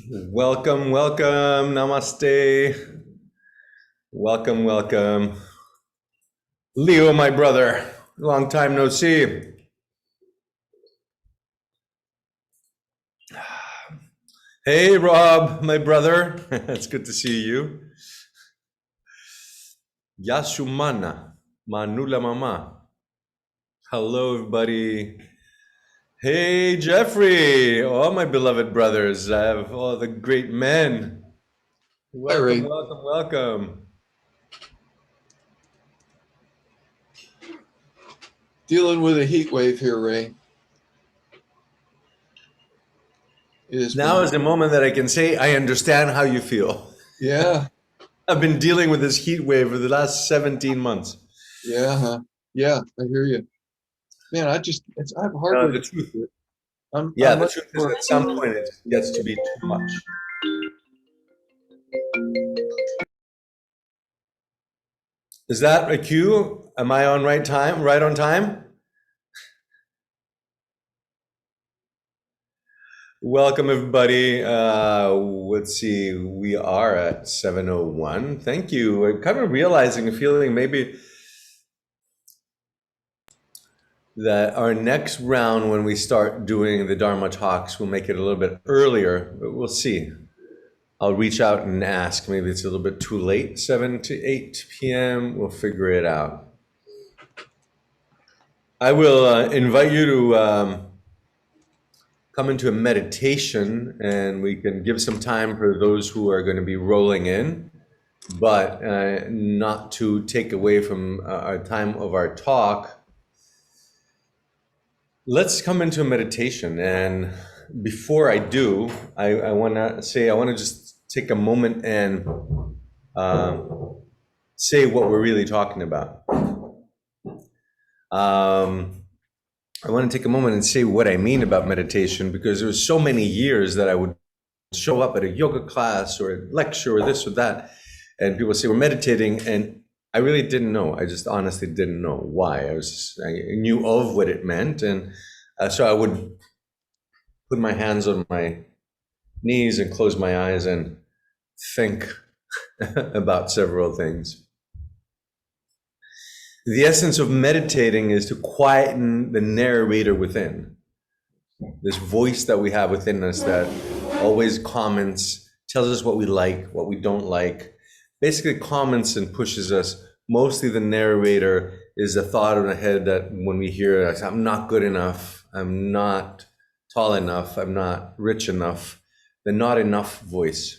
Welcome, welcome, namaste. Welcome, welcome. Leo, my brother, long time no see. Hey, Rob, my brother, it's good to see you. Yasumana, Manula Mama. Hello, everybody. Hey, Jeffrey, all my beloved brothers, I have all the great men. Hi, Welcome, Ray. welcome, welcome. Dealing with a heat wave here, Ray. It has Now been, is the moment that I can say I understand how you feel. yeah, I've been dealing with this heat wave for the last 17 months. yeah, yeah. I hear you, man. I have a hard way The to truth, do it. yeah, I'm the much truth is more. at some point it just gets to be too much. Is that a cue? Am I on right time? Right on time? Welcome everybody. Let's see, we are at 7:01. Thank you. I'm kind of realizing and feeling maybe that our next round when we start doing the Dharma talks, we'll make it a little bit earlier, but we'll see. I'll reach out and ask. Maybe it's a little bit too late, 7 to 8 p.m. We'll figure it out. I will invite you to come into a meditation, and we can give some time for those who are going to be rolling in, but not to take away from our time of our talk. Let's come into a meditation. And before I do, I want to just take a moment and uh, say what we're really talking about. I want to take a moment and say what I mean about meditation, because there was so many years that I would show up at a yoga class or a lecture or this or that, and people say we're meditating, and I really didn't know. I just honestly didn't know why. I knew of what it meant, and so I would put my hands on my knees and close my eyes and think about several things. The essence of meditating is to quieten the narrator within, this voice that we have within us that always comments, tells us what we like, what we don't like, basically comments and pushes us. Mostly the narrator is a thought in the head that when we hear, I'm not good enough, I'm not tall enough, I'm not rich enough, the not enough voice.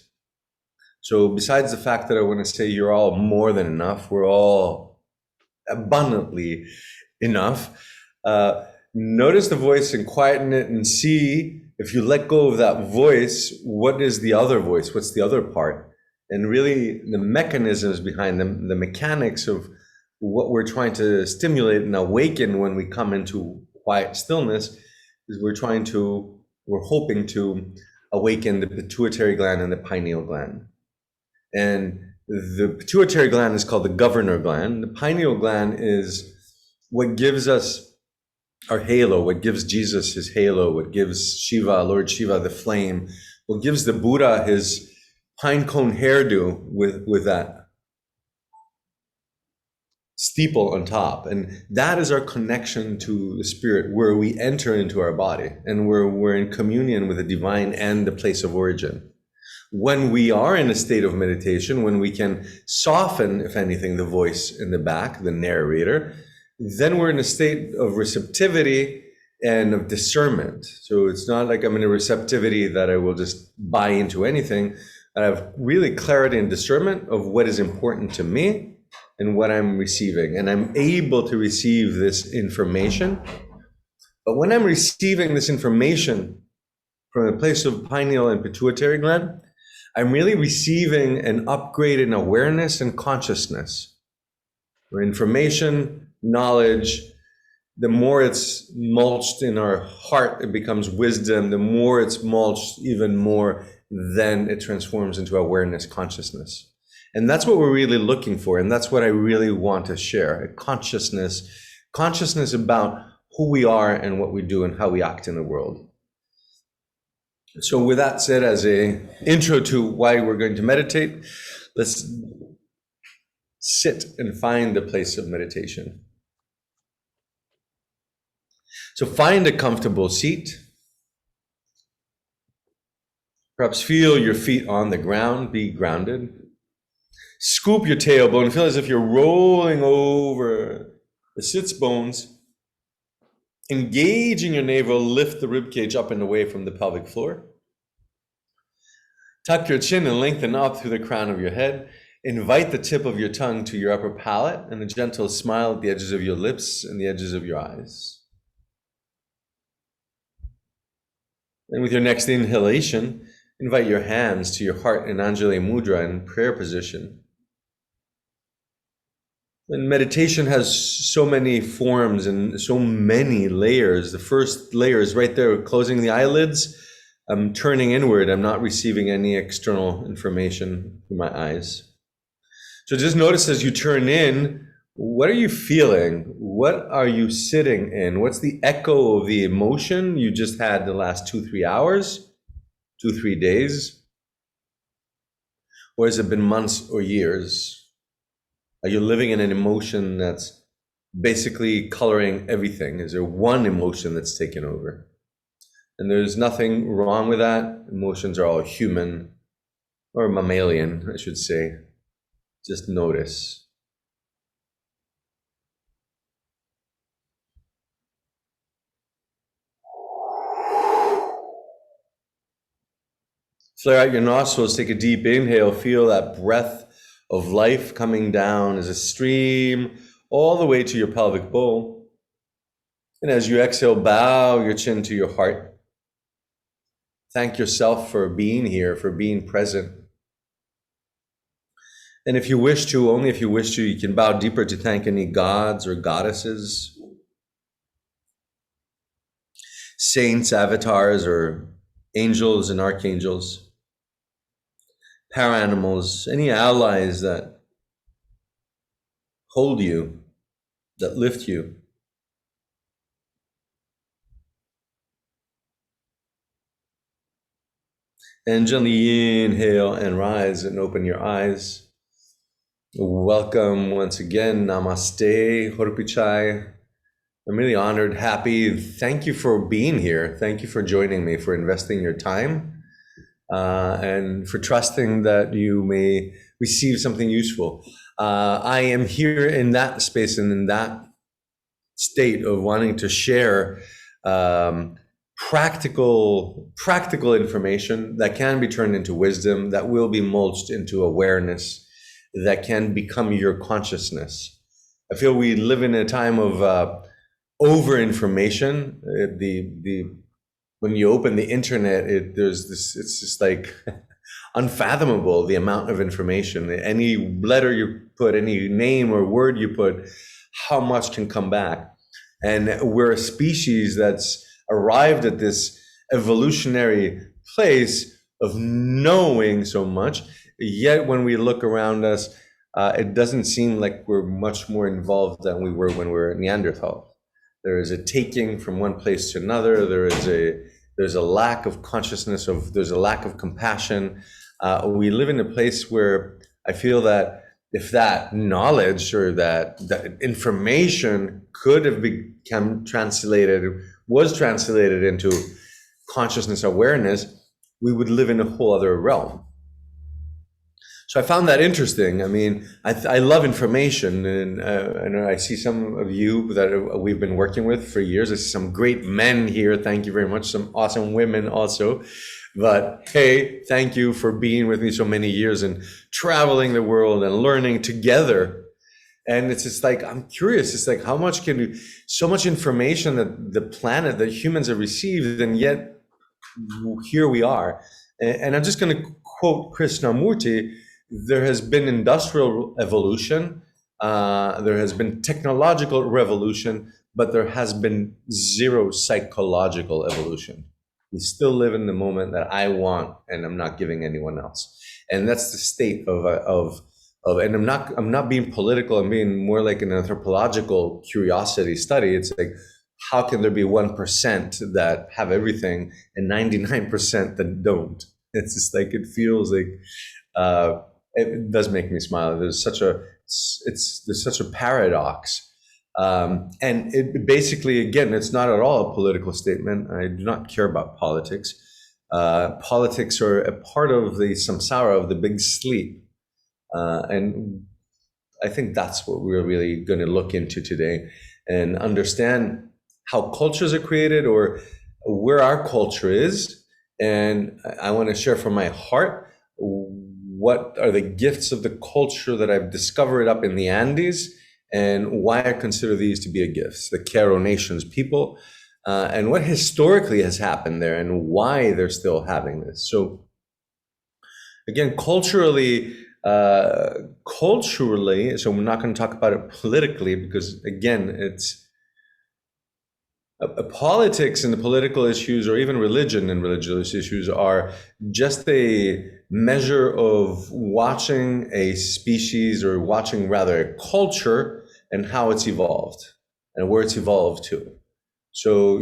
So besides the fact that I want to say you're all more than enough, we're all abundantly enough. Notice the voice and quieten it and see if you let go of that voice, what is the other voice? What's the other part? And really the mechanisms behind them, the mechanics of what we're trying to stimulate and awaken when we come into quiet stillness is we're hoping to awaken the pituitary gland and the pineal gland. And the pituitary gland is called the governor gland. The pineal gland is what gives us our halo, what gives Jesus his halo, what gives Shiva, Lord Shiva, the flame, what gives the Buddha his pine cone hairdo with that steeple on top. And that is our connection to the spirit, where we enter into our body and where we're in communion with the divine and the place of origin. When we are in a state of meditation, when we can soften, if anything, the voice in the back, the narrator, then we're in a state of receptivity and of discernment. So it's not like I'm in a receptivity that I will just buy into anything. I have really clarity and discernment of what is important to me and what I'm receiving. And I'm able to receive this information. But when I'm receiving this information from a place of pineal and pituitary gland, I'm really receiving an upgrade in awareness and consciousness. Or information, knowledge, the more it's mulched in our heart, it becomes wisdom. The more it's mulched, even more, then it transforms into awareness, consciousness. And that's what we're really looking for. And that's what I really want to share, a consciousness about who we are and what we do and how we act in the world. So with that said, as a intro to why we're going to meditate, let's sit and find the place of meditation. So find a comfortable seat. Perhaps feel your feet on the ground, be grounded. Scoop your tailbone, feel as if you're rolling over the sits bones. Engaging your navel, lift the ribcage up and away from the pelvic floor. Tuck your chin and lengthen up through the crown of your head. Invite the tip of your tongue to your upper palate and a gentle smile at the edges of your lips and the edges of your eyes. And with your next inhalation, invite your hands to your heart in Anjali Mudra in prayer position. And meditation has so many forms and so many layers. The first layer is right there, closing the eyelids. I'm turning inward. I'm not receiving any external information through my eyes. So just notice as you turn in, what are you feeling? What are you sitting in? What's the echo of the emotion you just had the last 2-3 hours, 2-3 days? Or has it been months or years? Are you living in an emotion that's basically coloring everything? Is there one emotion that's taken over? And there's nothing wrong with that. Emotions are all human, or mammalian, I should say. Just notice. Flare out your nostrils, take a deep inhale, feel that breath of life coming down as a stream all the way to your pelvic bowl. And as you exhale, bow your chin to your heart. Thank yourself for being here, for being present. And if you wish to, only if you wish to, you can bow deeper to thank any gods or goddesses, saints, avatars, or angels and archangels, para-animals, any allies that hold you, that lift you. And gently inhale and rise and open your eyes. Welcome once again. Namaste, Horpichai. I'm really honored, happy. Thank you for being here. Thank you for joining me, for investing your time, and for trusting that you may receive something useful. I am here in that space and in that state of wanting to share practical information that can be turned into wisdom, that will be mulched into awareness, that can become your consciousness. I feel we live in a time of over information. When you open the internet, it's just like unfathomable, the amount of information. Any letter you put, any name or word you put, how much can come back. And we're a species that's arrived at this evolutionary place of knowing so much, yet when we look around us, it doesn't seem like we're much more involved than we were when we were Neanderthal. There is a taking from one place to another. There's a lack of consciousness, there's a lack of compassion. We live in a place where I feel that if that knowledge or that information could have was translated into consciousness awareness, we would live in a whole other realm. So I found that interesting. I mean, I love information, and I see some of you that we've been working with for years. I see some great men here. Thank you very much. Some awesome women also. But hey, thank you for being with me so many years and traveling the world and learning together. And it's just like, I'm curious. It's like, how much so much information that the planet, that humans have received, and yet here we are. And I'm just going to quote Krishnamurti. There has been industrial evolution, there has been technological revolution, but there has been zero psychological evolution. We still live in the moment that I want, and I'm not giving anyone else. And that's the state of. And I'm not being political. I'm being more like an anthropological curiosity study. It's like, how can there be 1% that have everything and 99% that don't? It's just like, it feels like, it does make me smile. There's such a paradox. And it basically, again, it's not at all a political statement. I do not care about politics. Politics are a part of the samsara, of the big sleep. And I think that's what we're really going to look into today, and understand how cultures are created, or where our culture is. And I want to share from my heart what are the gifts of the culture that I've discovered up in the Andes, and why I consider these to be a gift. The Q'ero Nations people, and what historically has happened there, and why they're still having this. So again, culturally, so we're not going to talk about it politically, because again, it's politics and the political issues, or even religion and religious issues, are just a measure of watching a species, or watching rather a culture, and how it's evolved and where it's evolved to. So,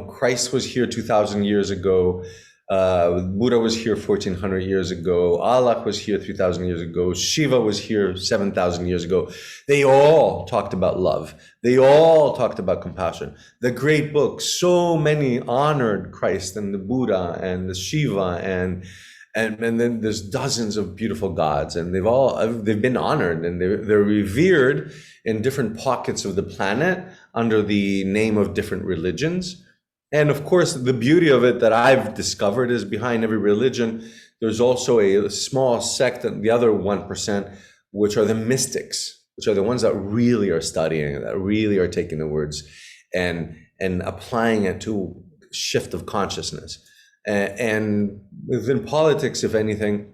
Christ was here 2,000 years ago. Buddha was here 1,400 years ago. Allah was here 3,000 years ago. Shiva was here 7,000 years ago. They all talked about love. They all talked about compassion. The great books, so many honored Christ and the Buddha and the Shiva, and then there's dozens of beautiful gods, and they've been honored, and they're revered in different pockets of the planet under the name of different religions. And of course, the beauty of it that I've discovered is, behind every religion, there's also a small sect, the other 1%, which are the mystics, which are the ones that really are studying, that really are taking the words and applying it to shift of consciousness. And within politics, if anything,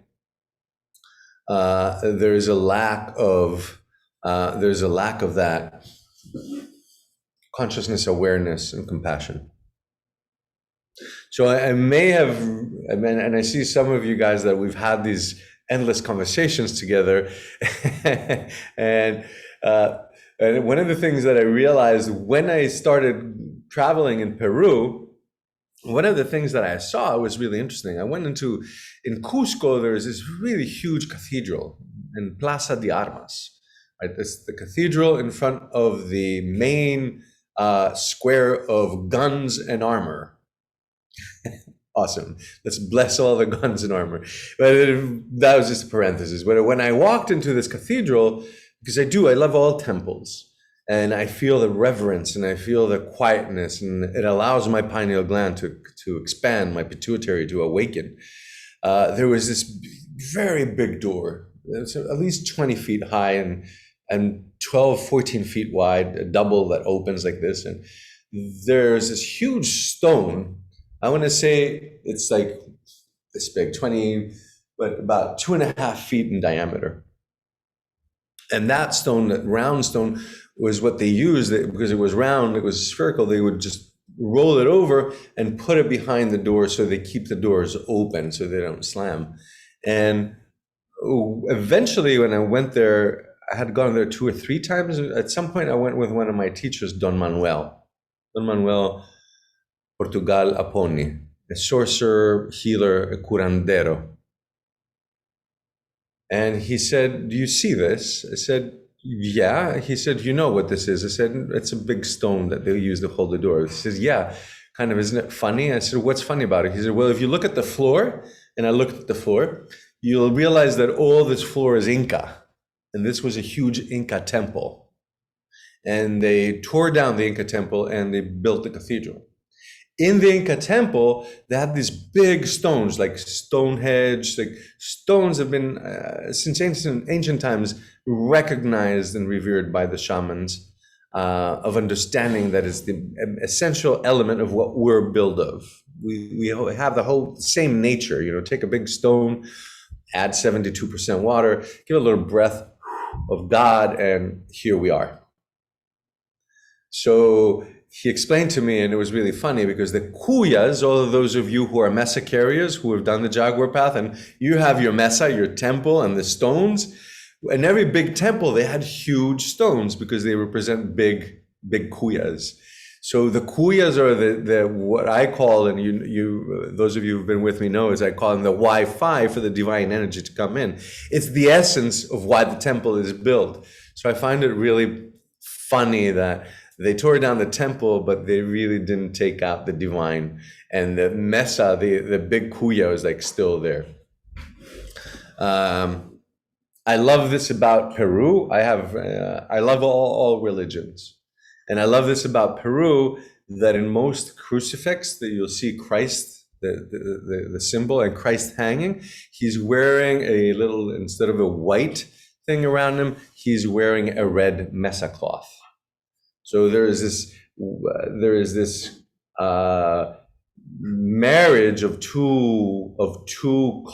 there's a lack of that consciousness, awareness, and compassion. So I may have, and I see some of you guys that we've had these endless conversations together, and one of the things that I realized when I started traveling in Peru, one of the things that I saw was really interesting. I went in Cusco, there's this really huge cathedral in Plaza de Armas, right? It's the cathedral in front of the main square of guns and armor. Awesome. Let's bless all the guns and armor. But that was just a parenthesis. But when I walked into this cathedral, because I love all temples, and I feel the reverence, and I feel the quietness, and it allows my pineal gland to expand, my pituitary to awaken. There was this very big door. It's at least 20 feet high and 12, 14 feet wide, a double that opens like this. And there's this huge stone. I want to say it's like this big, but about 2.5 feet in diameter. And that stone, that round stone, was what they used, because it was round, it was spherical. They would just roll it over and put it behind the door, so they keep the doors open so they don't slam. And eventually, when I went there, I had gone there 2 or 3 times. At some point, I went with one of my teachers, Don Manuel Portugal Aponi, a sorcerer, healer, a curandero. And he said, "Do you see this?" I said, "Yeah." He said, "You know what this is?" I said, "It's a big stone that they use to hold the door." He says, "Yeah, kind of, isn't it funny?" I said, "What's funny about it?" He said, "Well, if you look at the floor," and I looked at the floor, "you'll realize that all this floor is Inca. And this was a huge Inca temple. And they tore down the Inca temple and they built the cathedral. In the Inca temple, they had these big stones, like Stonehenge, like stones have been, since ancient times, recognized and revered by the shamans, of understanding that it's the essential element of what we're built of. We have the whole same nature, take a big stone, add 72% water, give a little breath of God, and here we are. So he explained to me, and it was really funny, because the Cuyas, all of those of you who are mesa carriers, who have done the Jaguar path, and you have your mesa, your temple, and the stones. In every big temple, they had huge stones because they represent big Cuyas. So the kuyas are the what I call, and you those of you who've been with me know, is I call them the Wi-Fi for the divine energy to come in. It's the essence of why the temple is built. So I find it really funny that they tore down the temple, but they really didn't take out the divine. And the mesa, the big kuya, is like still there. I love this about Peru. I love all religions. And I love this about Peru, that in most crucifix that you'll see Christ, the symbol, and Christ hanging, he's wearing a little, instead of a white thing around him, he's wearing a red mesa cloth. So there is this marriage of two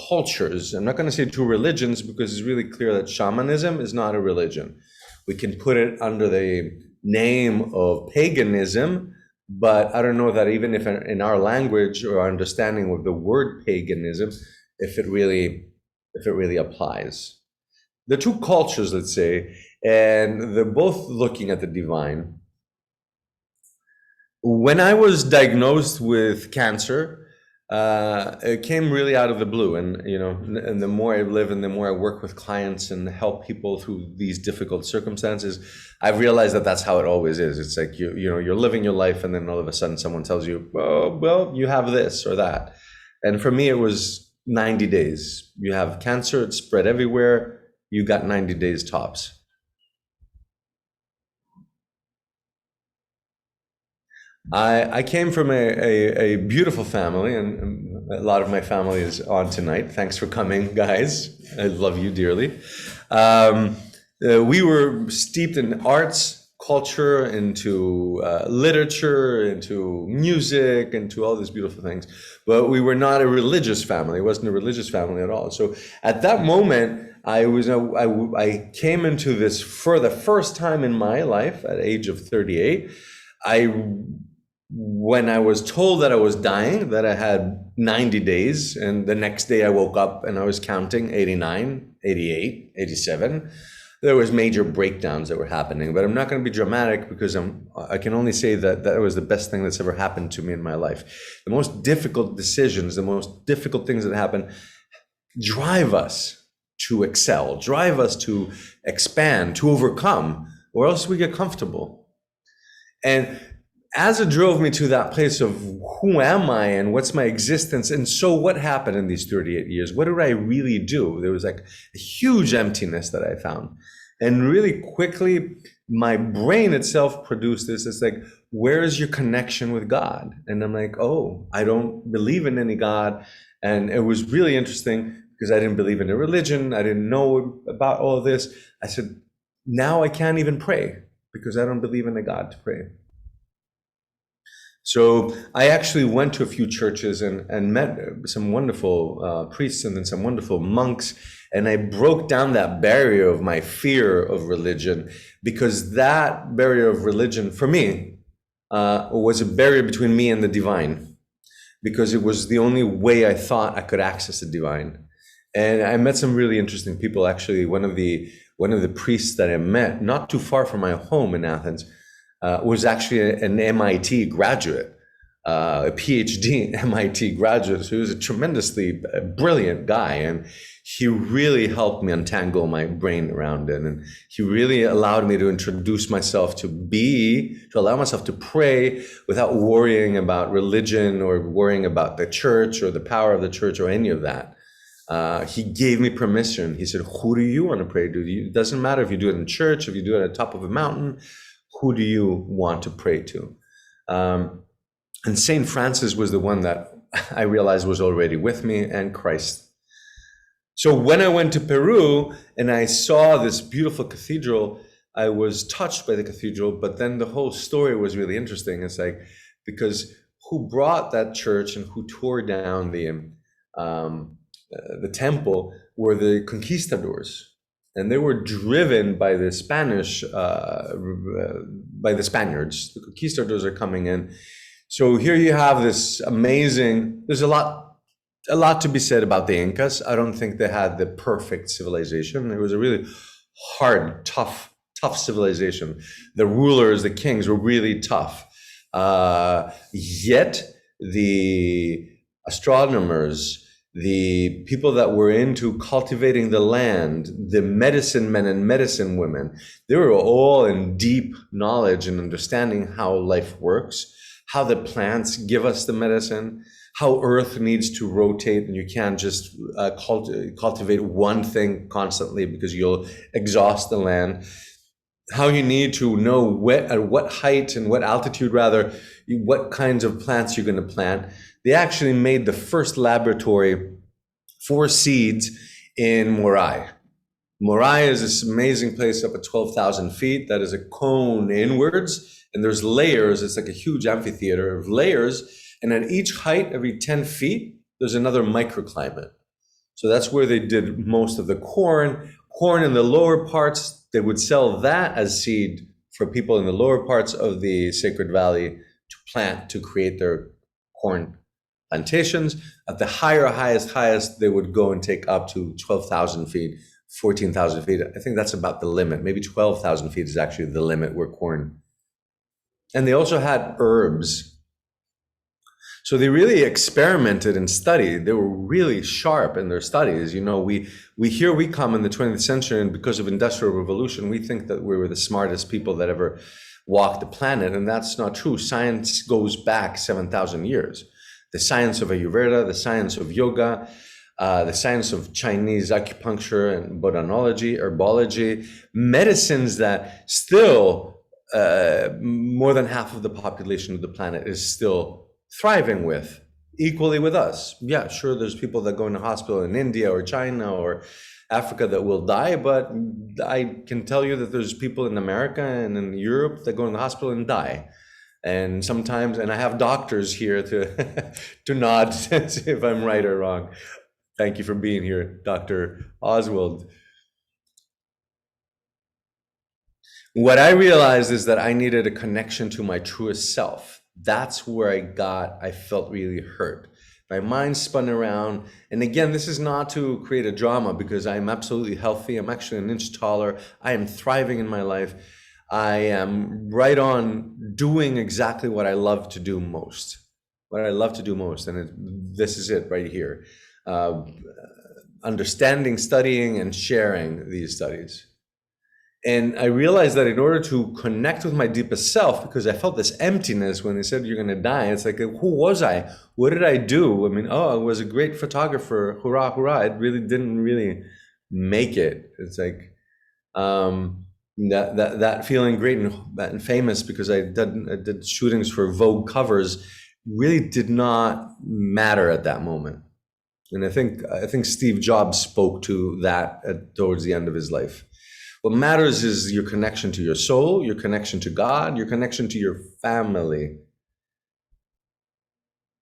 cultures. I'm not going to say two religions, because it's really clear that shamanism is not a religion. We can put it under the name of paganism, but I don't know that even if in our language or our understanding of the word paganism, if it really applies. The two cultures, let's say, and they're both looking at the divine. When I was diagnosed with cancer, it came really out of the blue, and and the more I live and the more I work with clients and help people through these difficult circumstances, I've realized that that's how it always is. It's like you're living your life, and then all of a sudden someone tells you, "Oh, well, you have this or that," and for me it was 90 days. You have cancer; it's spread everywhere. You got 90 days tops. I came from a beautiful family, and a lot of my family is on tonight. Thanks for coming, guys. I love you dearly. We were steeped in arts, culture, into literature, into music, into all these beautiful things. But we were not a religious family. It wasn't a religious family at all. So at that moment, I came into this for the first time in my life at the age of 38. When I was told that I was dying, that I had 90 days, and the next day I woke up and I was counting 89, 88, 87, there was major breakdowns that were happening. But I'm not going to be dramatic, because I can only say that that was the best thing that's ever happened to me in my life. The most difficult decisions, the most difficult things that happen drive us to excel, drive us to expand, to overcome, or else we get comfortable. And as it drove me to that place of who am I and what's my existence, and so what happened in these 38 years? What did I really do? There was like a huge emptiness that I found. And really quickly, my brain itself produced this. It's like, where is your connection with God? And I'm like, oh, I don't believe in any God. And it was really interesting, because I didn't believe in a religion. I didn't know about all of this. I said, now I can't even pray, because I don't believe in a God to pray. So I actually went to a few churches and met some wonderful priests and then some wonderful monks. And I broke down that barrier of my fear of religion, because that barrier of religion for me was a barrier between me and the divine, because it was the only way I thought I could access the divine. And I met some really interesting people. Actually, one of the priests that I met not too far from my home in Athens was actually an MIT graduate, a PhD MIT graduate. So he was a tremendously brilliant guy, and he really helped me untangle my brain around it. And he really allowed me to introduce myself to allow myself to pray without worrying about religion or worrying about the church or the power of the church or any of that. He gave me permission. He said, who do you want to pray to? It doesn't matter if you do it in church, if you do it at the top of a mountain. Who do you want to pray to? And St. Francis was the one that I realized was already with me, and Christ. So when I went to Peru and I saw this beautiful cathedral, I was touched by the cathedral, but then the whole story was really interesting. It's like, because who brought that church and who tore down the temple were the conquistadors. And they were driven by the Spaniards. The conquistadors are coming in. So here you have this amazing, there's a lot to be said about the Incas. I don't think they had the perfect civilization. It was a really hard, tough civilization. The rulers, the kings were really tough. Yet the astronomers, the people that were into cultivating the land, the medicine men and medicine women, they were all in deep knowledge and understanding how life works, how the plants give us the medicine, how earth needs to rotate, and you can't just cultivate one thing constantly because you'll exhaust the land. How you need to know at what height and what altitude, rather, what kinds of plants you're going to plant. They actually made the first laboratory for seeds in Morai. Morai is this amazing place up at 12,000 feet that is a cone inwards, and there's layers. It's like a huge amphitheater of layers, and at each height, every 10 feet, there's another microclimate. So that's where they did most of the corn. Corn in the lower parts, they would sell that as seed for people in the lower parts of the Sacred Valley to plant, to create their corn plantations. At the highest, they would go and take up to 12,000 feet, 14,000 feet. I think that's about the limit. Maybe 12,000 feet is actually the limit where corn. And they also had herbs. So they really experimented and studied. They were really sharp in their studies. You know, we come in the 20th century, and because of Industrial Revolution, we think that we were the smartest people that ever walked the planet, and that's not true. Science goes back 7,000 years. The science of Ayurveda, the science of yoga, the science of Chinese acupuncture and botanology, herbology, medicines that still more than half of the population of the planet is still thriving with, equally with us. Yeah, sure, there's people that go into hospital in India or China or Africa that will die, but I can tell you that there's people in America and in Europe that go in the hospital and die. And sometimes, and I have doctors here to to nod if I'm right or wrong. Thank you for being here, Dr. Oswald. What I realized is that I needed a connection to my truest self. That's where I felt really hurt. My mind spun around. And again, this is not to create a drama, because I'm absolutely healthy. I'm actually an inch taller. I am thriving in my life. I am right on doing exactly what I love to do most. What I love to do most. And this is it right here. Understanding, studying, and sharing these studies. And I realized that in order to connect with my deepest self, because I felt this emptiness when they said you're going to die, it's like, who was I? What did I do? I mean, I was a great photographer. Hurrah, hurrah. It really didn't really make it. It's like that feeling great and famous because I did shootings for Vogue covers really did not matter at that moment. And I think Steve Jobs spoke to that towards the end of his life. What matters is your connection to your soul, your connection to God, your connection to your family.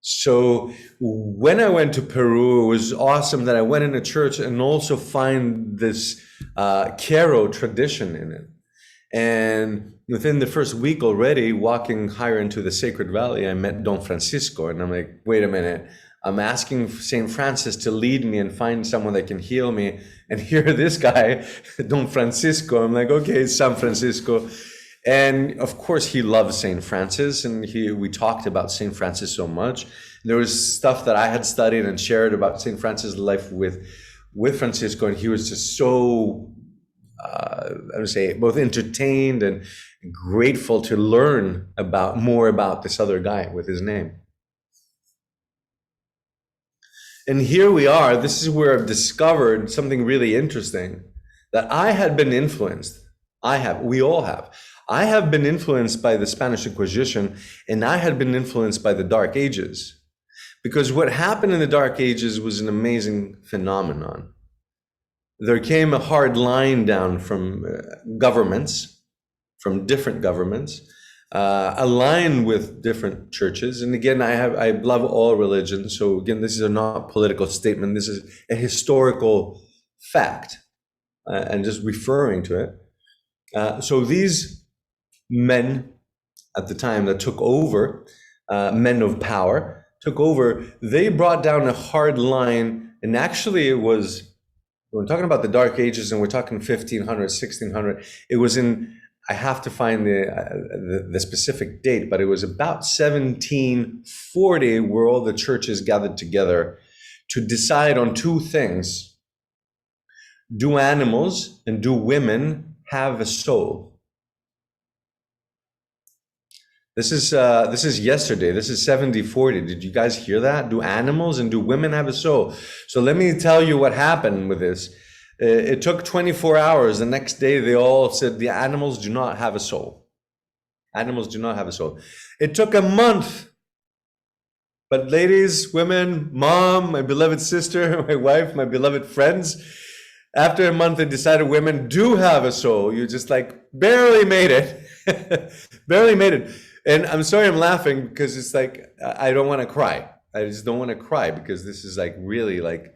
So when I went to Peru, it was awesome that I went in a church and also find this Quero tradition in it. And within the first week already, walking higher into the Sacred Valley, I met Don Francisco. And I'm like, wait a minute. I'm asking St. Francis to lead me and find someone that can heal me. And here, this guy, Don Francisco, I'm like, okay, San Francisco. And of course, he loves St. Francis. And we talked about St. Francis so much. There was stuff that I had studied and shared about St. Francis' life with Francisco. And he was just so, I would say, both entertained and grateful to learn more about this other guy with his name. And here we are. This is where I've discovered something really interesting, that I had been influenced. We all have. I have been influenced by the Spanish Inquisition, and I had been influenced by the Dark Ages. Because what happened in the Dark Ages was an amazing phenomenon. There came a hard line down from governments, from different governments, aligned with different churches. And again, I love all religions. So again, this is not a political statement. This is a historical fact, and just referring to it. So these men at the time that took over, men of power, took over, they brought down a hard line. And actually it was, when we're talking about the Dark Ages and we're talking 1500, 1600, it was in I have to find the specific date, but it was about 1740 where all the churches gathered together to decide on two things. Do animals and do women have a soul? This is yesterday. This is 7040. Did you guys hear that? Do animals and do women have a soul? So let me tell you what happened with this. It took 24 hours. The next day, they all said the animals do not have a soul. Animals do not have a soul. It took a month. But ladies, women, mom, my beloved sister, my wife, my beloved friends, after a month, they decided women do have a soul. You just like barely made it. Barely made it. And I'm sorry I'm laughing because it's like, I don't want to cry. I just don't want to cry because this is like really like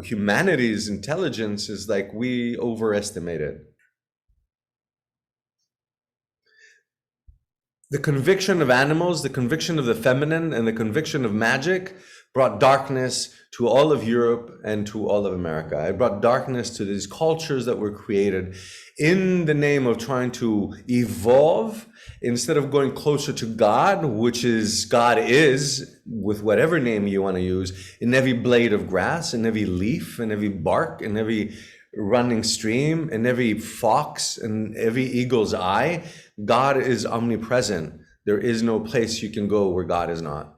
humanity's intelligence is like we overestimate it. The conviction of animals, the conviction of the feminine, and the conviction of magic brought darkness to all of Europe and to all of America. It brought darkness to these cultures that were created in the name of trying to evolve instead of going closer to God, which is God is, with whatever name you want to use, in every blade of grass, in every leaf, in every bark, in every running stream, in every fox, and every eagle's eye. God is omnipresent. There is no place you can go where God is not.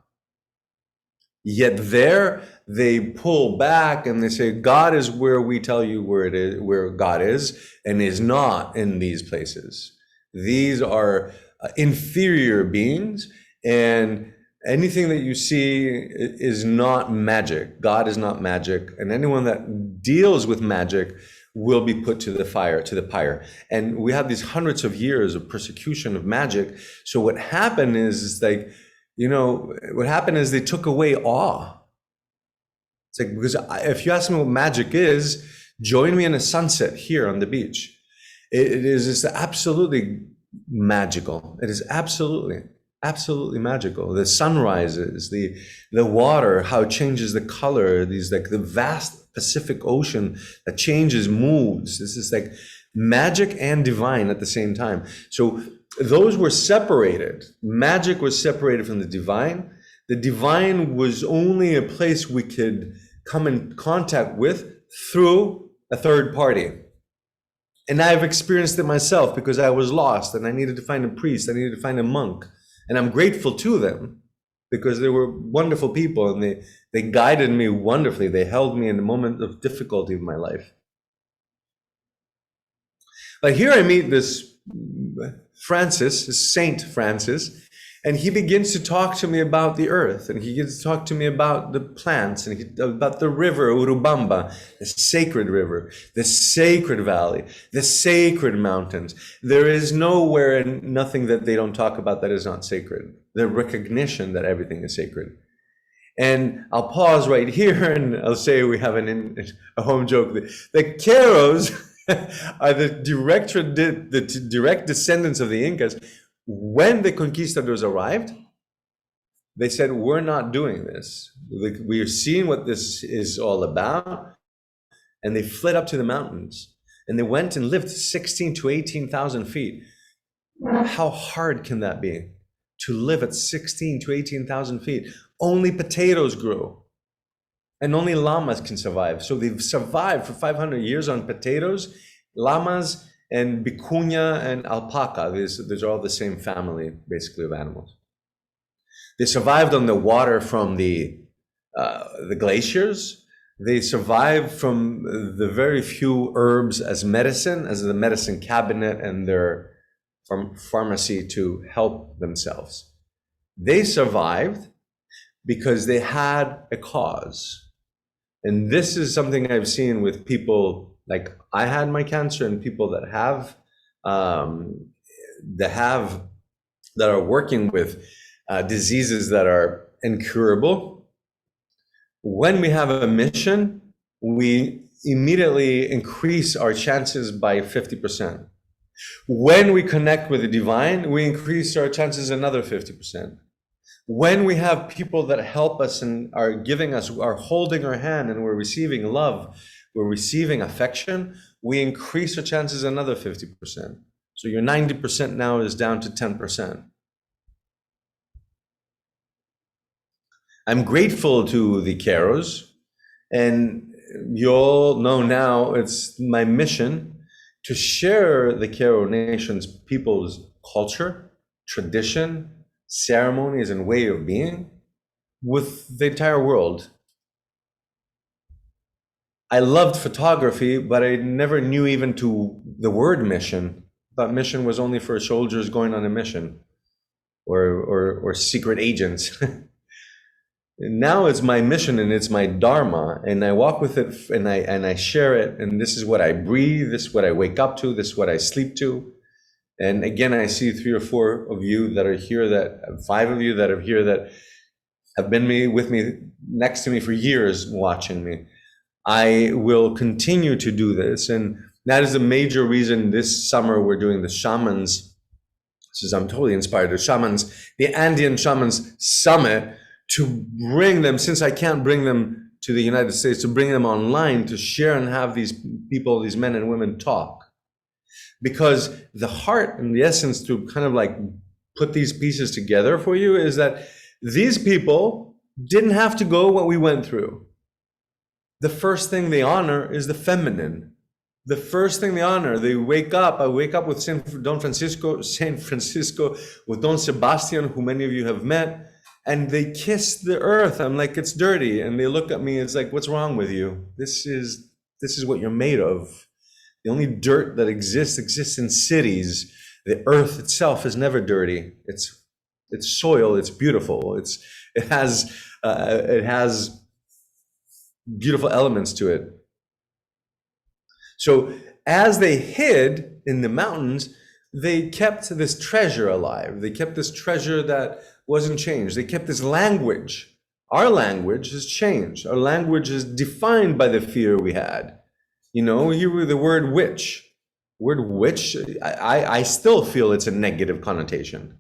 Yet there they pull back and they say, God is where we tell you where it is, where God is, and is not in these places. These are inferior beings, and anything that you see is not magic. God is not magic, and anyone that deals with magic will be put to the fire, to the pyre. And we have these hundreds of years of persecution of magic. So what happened is like, you know, what happened is they took away awe. It's like, because if you ask me what magic is, join me in a sunset here on the beach. It is just absolutely magical. It is absolutely magical. The sunrises, the water, how it changes the color, these like the vast Pacific Ocean that changes moods. This is like magic and divine at the same time. So those were separated. Magic was separated from the divine. The divine was only a place we could come in contact with through a third party. And I've experienced it myself because I was lost and I needed to find a priest, I needed to find a monk. And I'm grateful to them because they were wonderful people and they guided me wonderfully. They held me in the moment of difficulty of my life. But here I meet this Francis, Saint Francis, and he begins to talk to me about the earth, and he begins to talk to me about the plants, and about the river Urubamba, the sacred river, the sacred valley, the sacred mountains. There is nowhere and nothing that they don't talk about that is not sacred. The recognition that everything is sacred. And I'll pause right here, and I'll say we have a home joke. The Queros are the direct descendants of the Incas. When the conquistadors arrived, they said, we're not doing this. We are seeing what this is all about. And they fled up to the mountains. And they went and lived 16 to 18,000 feet. How hard can that be? To live at 16 to 18,000 feet. Only potatoes grow. And only llamas can survive. So they've survived for 500 years on potatoes, llamas, and vicuña and alpaca. These are all the same family, basically, of animals. They survived on the water from the glaciers. They survived from the very few herbs as medicine, as the medicine cabinet and their pharmacy to help themselves. They survived because they had a cause. And this is something I've seen with people. Like I had my cancer, and people that are working with diseases that are incurable. When we have a mission, we immediately increase our chances by 50%. When we connect with the divine, we increase our chances another 50%. When we have people that help us and are giving us, are holding our hand, and we're receiving love, we're receiving affection, we increase our chances another 50%. So your 90% now is down to 10%. I'm grateful to the Keros, and you'll know now it's my mission to share the Kero Nation's people's culture, tradition, ceremonies, and way of being with the entire world. I loved photography, but I never knew even to the word mission. I thought mission was only for soldiers going on a mission or secret agents. Now it's my mission and it's my Dharma, and I walk with it and I share it, and this is what I breathe, this is what I wake up to, this is what I sleep to. And again, I see 3 or 4 of you that are here, that 5 of you that are here that have been with me next to me for years watching me. I will continue to do this, and that is a major reason this summer we're doing the shamans. I'm totally inspired. The Andean Shamans Summit, to bring them, since I can't bring them to the United States, to bring them online to share and have these people, these men and women talk. Because the heart and the essence to kind of like put these pieces together for you is that these people didn't have to go what we went through. The first thing they honor is the feminine. The first thing they honor, they wake up. I wake up with Saint Francisco, with Don Sebastian, who many of you have met, and they kiss the earth. I'm like, it's dirty. And they look at me, it's like, what's wrong with you? This is what you're made of. The only dirt that exists in cities. The earth itself is never dirty. It's soil, it's beautiful. It has beautiful elements to it. So as they hid in the mountains, they kept this treasure alive. They kept this treasure that wasn't changed. They kept this language. Our language has changed. Our language is defined by the fear we had. You know, here the word witch. Word witch, I still feel it's a negative connotation.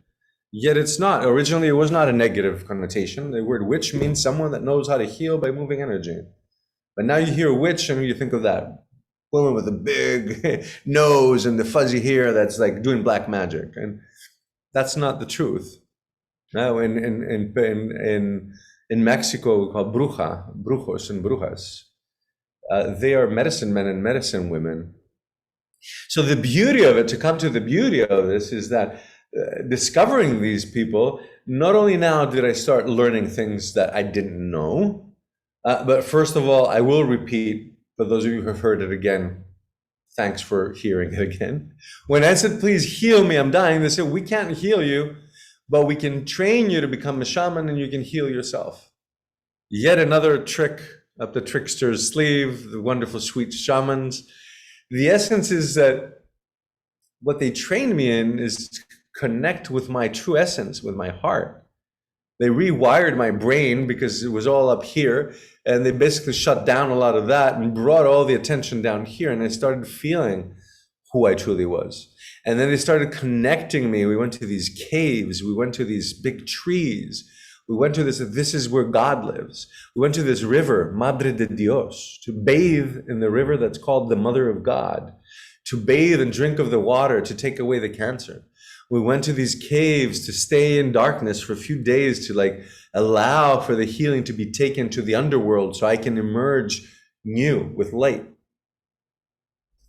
Yet it's not. Originally, it was not a negative connotation. The word witch means someone that knows how to heal by moving energy. But now you hear witch and you think of that woman with a big nose and the fuzzy hair that's like doing black magic. And that's not the truth. Now in Mexico, we call brujos and brujas. They are medicine men and medicine women. So the beauty of it, to come to the beauty of this, is that discovering these people, not only now did I start learning things that I didn't know, but first of all, I will repeat, for those of you who have heard it again, thanks for hearing it again. When I said, please heal me, I'm dying, they said, we can't heal you, but we can train you to become a shaman and you can heal yourself. Yet another trick up the trickster's sleeve, the wonderful, sweet shamans. The essence is that what they trained me in is to connect with my true essence, with my heart. They rewired my brain because it was all up here, and they basically shut down a lot of that and brought all the attention down here, and I started feeling who I truly was. And then they started connecting me. We went to these caves, we went to these big trees, we went to this is where God lives. We went to this river, Madre de Dios, to bathe in the river that's called the Mother of God, to bathe and drink of the water to take away the cancer. We went to these caves to stay in darkness for a few days to like allow for the healing to be taken to the underworld so I can emerge new with light.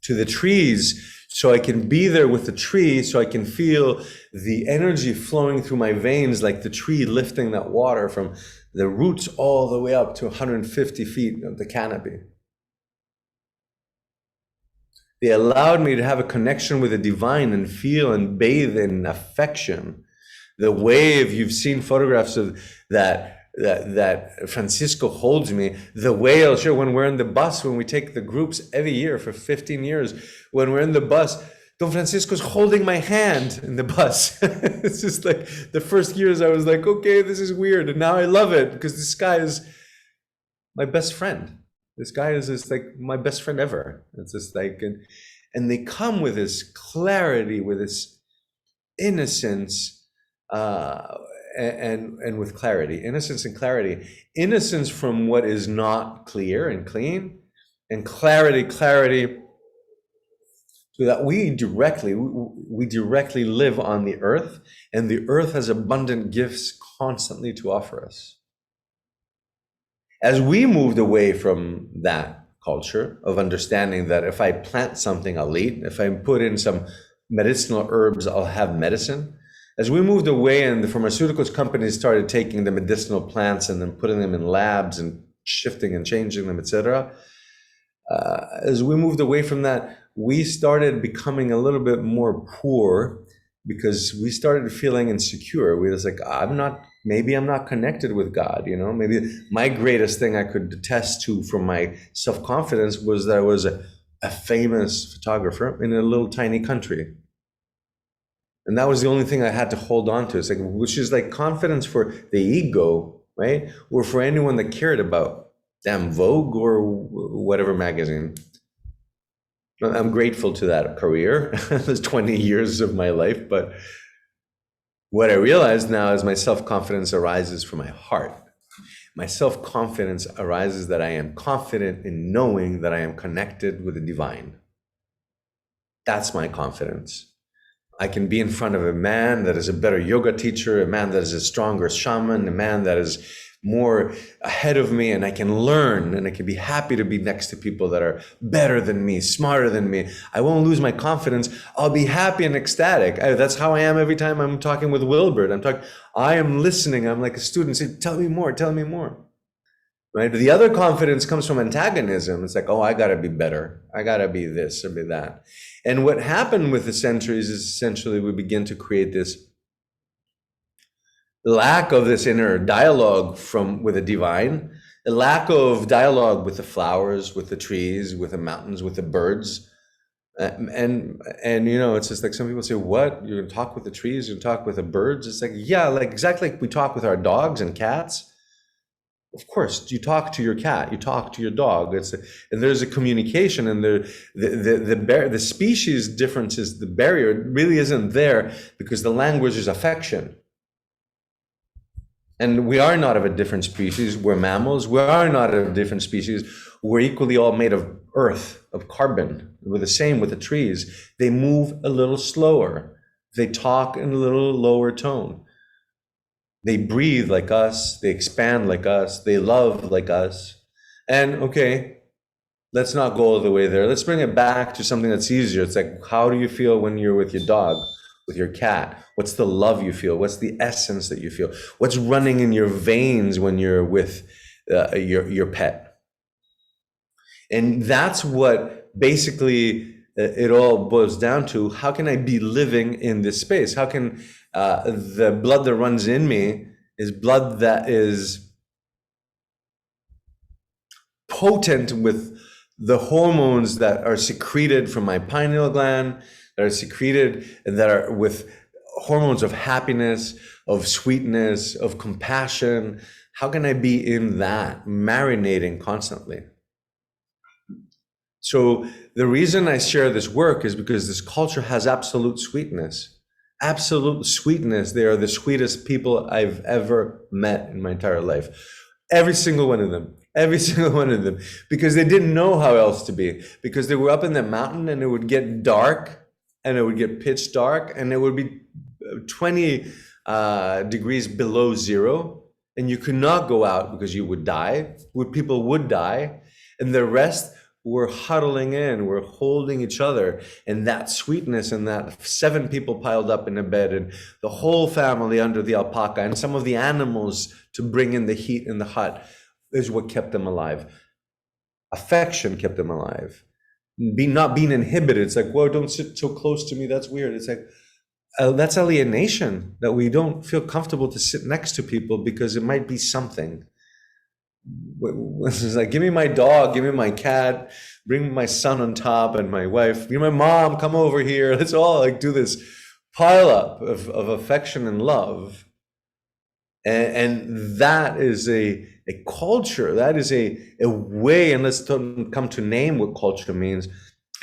To the trees, so I can be there with the tree, so I can feel the energy flowing through my veins like the tree lifting that water from the roots all the way up to 150 feet of the canopy. They allowed me to have a connection with the divine and feel and bathe in affection. The wave, you've seen photographs of that Francisco holds me. The way I'll share when we're in the bus, when we take the groups every year for 15 years, when we're in the bus, Don Francisco's holding my hand in the bus. It's just like the first years I was like, okay, this is weird. And now I love it because this guy is my best friend. This guy is just like my best friend ever. It's just like, and they come with this clarity, with this innocence, and with clarity, innocence and clarity, innocence from what is not clear and clean, and clarity to so that we directly live on the earth, and the earth has abundant gifts constantly to offer us. As we moved away from that culture of understanding that if I plant something, I'll eat, if I put in some medicinal herbs, I'll have medicine. As we moved away and the pharmaceuticals companies started taking the medicinal plants and then putting them in labs and shifting and changing them, etc. As we moved away from that, we started becoming a little bit more poor because we started feeling insecure. We was like, maybe I'm not connected with God, you know? Maybe my greatest thing I could attest to from my self-confidence was that I was a famous photographer in a little tiny country. And that was the only thing I had to hold on to. It's like, which is like confidence for the ego, right? Or for anyone that cared about damn Vogue or whatever magazine. I'm grateful to that career. There's 20 years of my life, but what I realize now is my self-confidence arises from my heart. My self-confidence arises that I am confident in knowing that I am connected with the divine. That's my confidence. I can be in front of a man that is a better yoga teacher, a man that is a stronger shaman, a man that is more ahead of me, and I can learn, and I can be happy to be next to people that are better than me, smarter than me. I won't lose my confidence. I'll be happy and ecstatic. That's how I am every time I'm talking with Wilbert. I am listening. I'm like a student, say, tell me more, right? The other confidence comes from antagonism. It's like, oh, I gotta be better. I gotta be this or be that. And what happened with the centuries is essentially we begin to create this lack of this inner dialogue with the divine, a lack of dialogue with the flowers, with the trees, with the mountains, with the birds. And you know, it's just like some people say, what? You're gonna talk with the trees, you're gonna talk with the birds? It's like, yeah, like exactly like we talk with our dogs and cats. Of course, you talk to your cat, you talk to your dog. And there's a communication, and the species differences, the barrier really isn't there because the language is affection. And we are not of a different species. We're mammals. We are not of a different species. We're equally all made of earth, of carbon. We're the same with the trees. They move a little slower. They talk in a little lower tone. They breathe like us. They expand like us. They love like us. And okay, let's not go all the way there. Let's bring it back to something that's easier. It's like, how do you feel when you're with your dog, with your cat? What's the love you feel? What's the essence that you feel? What's running in your veins when you're with your pet? And that's what basically it all boils down to. How can I be living in this space? How can the blood that runs in me is blood that is potent with the hormones that are secreted from my pineal gland, that are secreted and that are with hormones of happiness, of sweetness, of compassion. How can I be in that, marinating constantly? So the reason I share this work is because this culture has absolute sweetness. Absolute sweetness. They are the sweetest people I've ever met in my entire life. Every single one of them. Every single one of them. Because they didn't know how else to be. Because they were up in the mountain and it would get dark and it would get pitch dark and it would be 20 degrees below zero. And you could not go out because you would die. People would die. And the rest were huddling in, we're holding each other, and that sweetness and that 7 people piled up in a bed and the whole family under the alpaca and some of the animals to bring in the heat in the hut is what kept them alive. Affection kept them alive. Not being inhibited. It's like, whoa, don't sit so close to me. That's weird. It's like, that's alienation, that we don't feel comfortable to sit next to people because it might be something. It's like, give me my dog, give me my cat, bring my son on top and my wife, my mom, come over here. Let's all like do this pile up of affection and love. And that is a culture, that is a way, and let's come to name what culture means.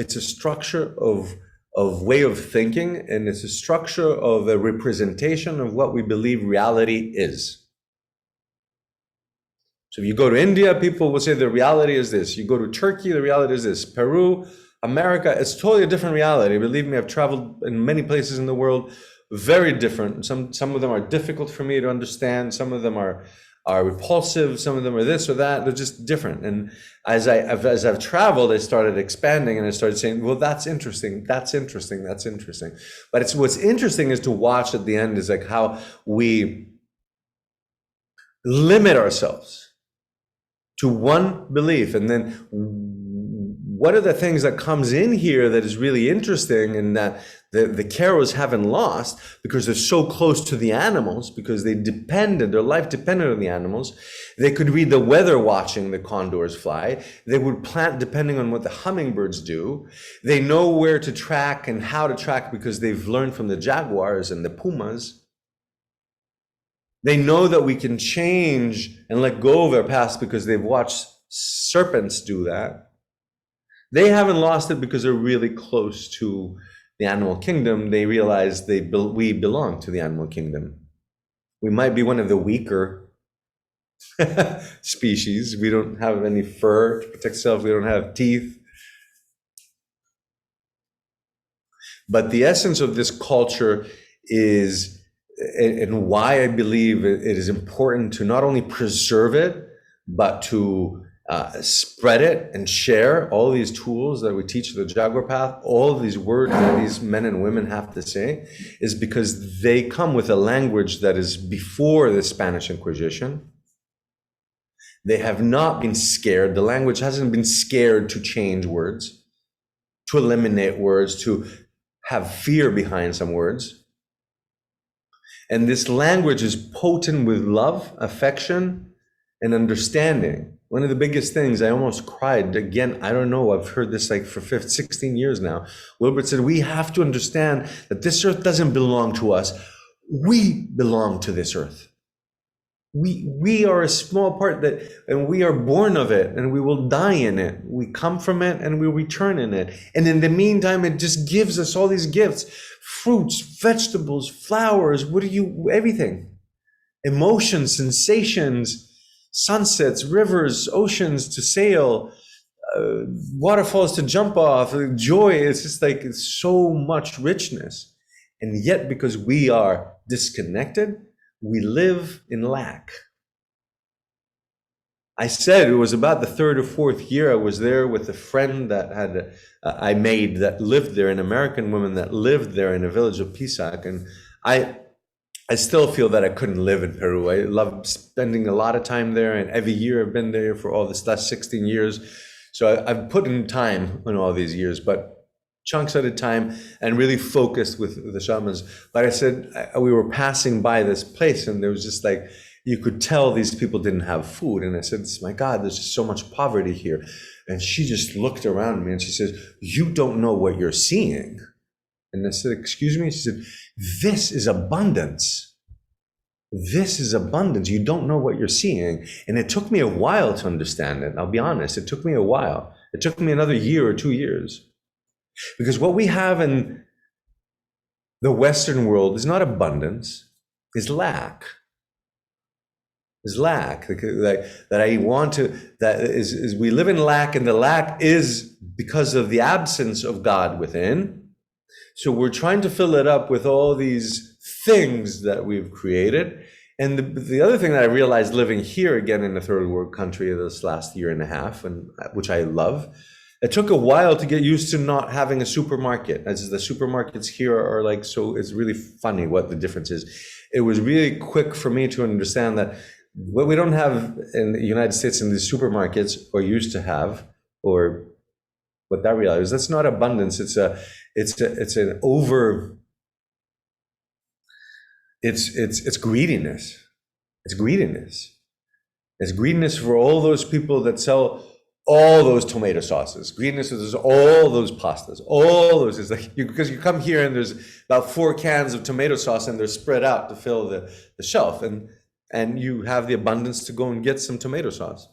It's a structure of way of thinking, and it's a structure of a representation of what we believe reality is. So if you go to India, people will say the reality is this. You go to Turkey, the reality is this. Peru, America, it's totally a different reality. Believe me, I've traveled in many places in the world, very different. Some of them are difficult for me to understand. Some of them are repulsive. Some of them are this or that. They're just different. And as I've traveled, I started expanding and I started saying, well, that's interesting. That's interesting. That's interesting. But it's what's interesting is to watch at the end is like how we limit ourselves to one belief, and then what are the things that comes in here that is really interesting and that the Caros haven't lost because they're so close to the animals, because they depended, their life depended on the animals. They could read the weather watching the condors fly. They would plant depending on what the hummingbirds do. They know where to track and how to track because they've learned from the jaguars and the pumas. They know that we can change and let go of our past because they've watched serpents do that. They haven't lost it because they're really close to the animal kingdom. They realize we belong to the animal kingdom. We might be one of the weaker species. We don't have any fur to protect ourselves. We don't have teeth. But the essence of this culture is, and why I believe it is important to not only preserve it, but to spread it and share all these tools that we teach the Jaguar Path, all of these words that these men and women have to say, is because they come with a language that is before the Spanish Inquisition. They have not been scared. The language hasn't been scared to change words, to eliminate words, to have fear behind some words. And this language is potent with love, affection, and understanding. One of the biggest things, I almost cried. Again, I don't know, I've heard this like for 16 years now. Wilbert said, we have to understand that this earth doesn't belong to us. We belong to this earth. We are a small part that, and we are born of it, and we will die in it. We come from it, and we return in it. And in the meantime, it just gives us all these gifts, fruits, vegetables, flowers, everything. Emotions, sensations, sunsets, rivers, oceans to sail, waterfalls to jump off, joy. It's just like, it's so much richness. And yet, because we are disconnected, we live in lack. I said it was about the third or fourth year I was there with a friend that I made that lived there, an American woman that lived there in a village of Pisac. And I still feel that I couldn't live in Peru. I love spending a lot of time there, and every year I've been there for all this last 16 years. So I've put in time in all these years, but chunks at a time, and really focused with the shamans. But I said, we were passing by this place, and there was just like, you could tell these people didn't have food. And I said, my God, there's just so much poverty here. And she just looked around me and she says, you don't know what you're seeing. And I said, excuse me? She said, this is abundance. This is abundance. You don't know what you're seeing. And it took me a while to understand it. I'll be honest. It took me a while. It took me another year or 2 years. Because what we have in the Western world is not abundance, is lack. Is lack. That I want to, that is we live in lack, and the lack is because of the absence of God within. So we're trying to fill it up with all these things that we've created. And the other thing that I realized living here again in a third world country this last year and a half, and which I love, it took a while to get used to not having a supermarket, as the supermarkets here are like, so it's really funny what the difference is. It was really quick for me to understand that what we don't have in the United States in these supermarkets, or used to have, or what that reality is, that's not abundance. It's greediness. It's greediness. It's greediness for all those people that sell all those tomato sauces. Greediness is all those pastas, all those. It's like, because you come here and there's about 4 cans of tomato sauce and they're spread out to fill the shelf, and you have the abundance to go and get some tomato sauce.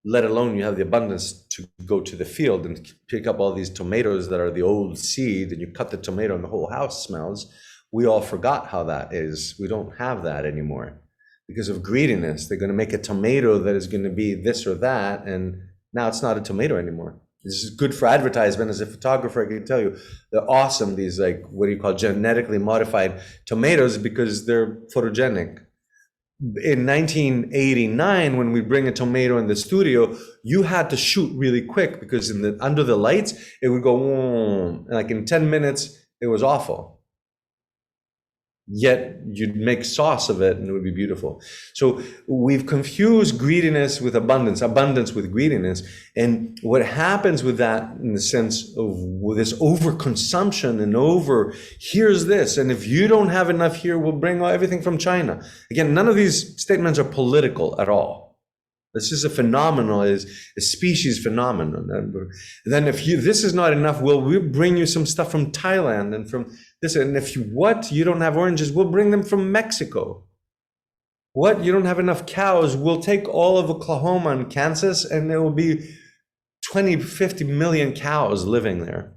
Let alone you have the abundance to go to the field and pick up all these tomatoes that are the old seed, and you cut the tomato and the whole house smells. We all forgot how that is. We don't have that anymore. Because of greediness, they're going to make a tomato that is going to be this or that, and now it's not a tomato anymore. This is good for advertisement. As a photographer, I can tell you, they're awesome. These, like, what do you call, genetically modified tomatoes, because they're photogenic. In 1989, when we bring a tomato in the studio, you had to shoot really quick, because under the lights, it would go, and like in 10 minutes, it was awful. Yet you'd make sauce of it and it would be beautiful. So we've confused greediness with abundance, abundance with greediness. And what happens with that, in the sense of this overconsumption and here's this, and if you don't have enough here, we'll bring everything from China. Again, none of these statements are political at all. This is a phenomenon, is a species phenomenon. And then if this is not enough, we'll bring you some stuff from Thailand and from this. And if you don't have oranges, we'll bring them from Mexico. You don't have enough cows, we'll take all of Oklahoma and Kansas, and there will be 20, 50 million cows living there.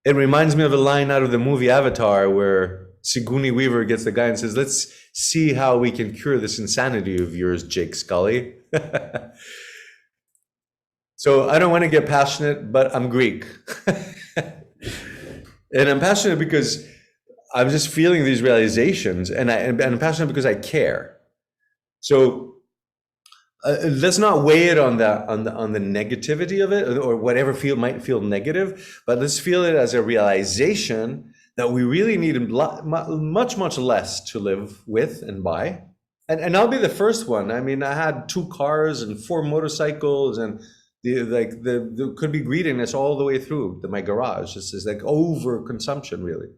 It reminds me of a line out of the movie Avatar, where Sigourney Weaver gets the guy and says, let's see how we can cure this insanity of yours, Jake Scully. So I don't want to get passionate, but I'm Greek. And I'm passionate because I'm just feeling these realizations, and I'm passionate because I care. So let's not weigh it on the negativity of it, or whatever might feel negative, but let's feel it as a realization that we really need much, much less to live with and by. And I'll be the first one. I mean, I had 2 cars and 4 motorcycles, and there could be greediness all the way through my garage. This is like overconsumption, really.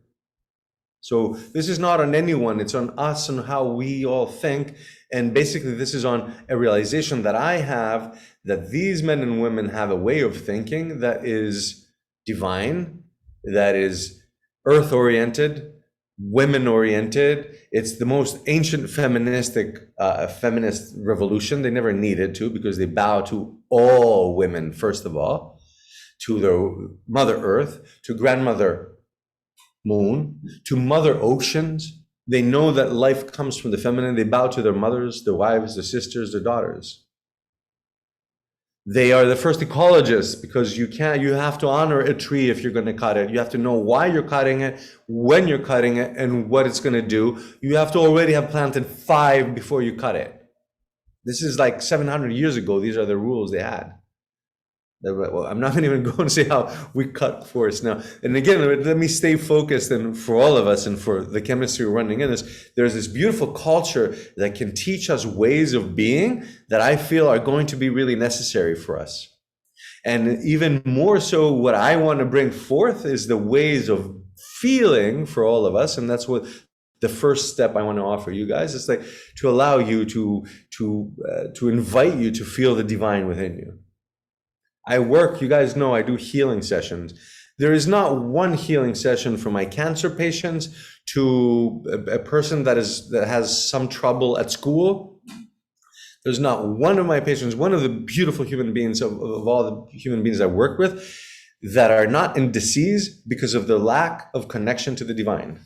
So this is not on anyone, it's on us and how we all think. And basically this is on a realization that I have, that these men and women have a way of thinking that is divine, that is earth-oriented, women-oriented. It's the most ancient feminist revolution. They never needed to, because they bow to all women, first of all, to their Mother Earth, to Grandmother Moon, to Mother Oceans. They know that life comes from the feminine. They bow to their mothers, their wives, their sisters, their daughters. They are the first ecologists, because you have to honor a tree if you're going to cut it. You have to know why you're cutting it, when you're cutting it, and what it's going to do. You have to already have planted 5 before you cut it. This is like 700 years ago. These are the rules they had. Well, I'm not even going to say how we cut forests now. And again, let me stay focused, and for all of us and for the chemistry running in this, there's this beautiful culture that can teach us ways of being that I feel are going to be really necessary for us. And even more so, what I want to bring forth is the ways of feeling for all of us. And that's what the first step I want to offer you guys is, like, to allow you to invite you to feel the divine within you. You guys know I do healing sessions. There is not one healing session for my cancer patients to a person that has some trouble at school. There's not one of my patients, one of the beautiful human beings of all the human beings I work with, that are not in disease because of the lack of connection to the divine.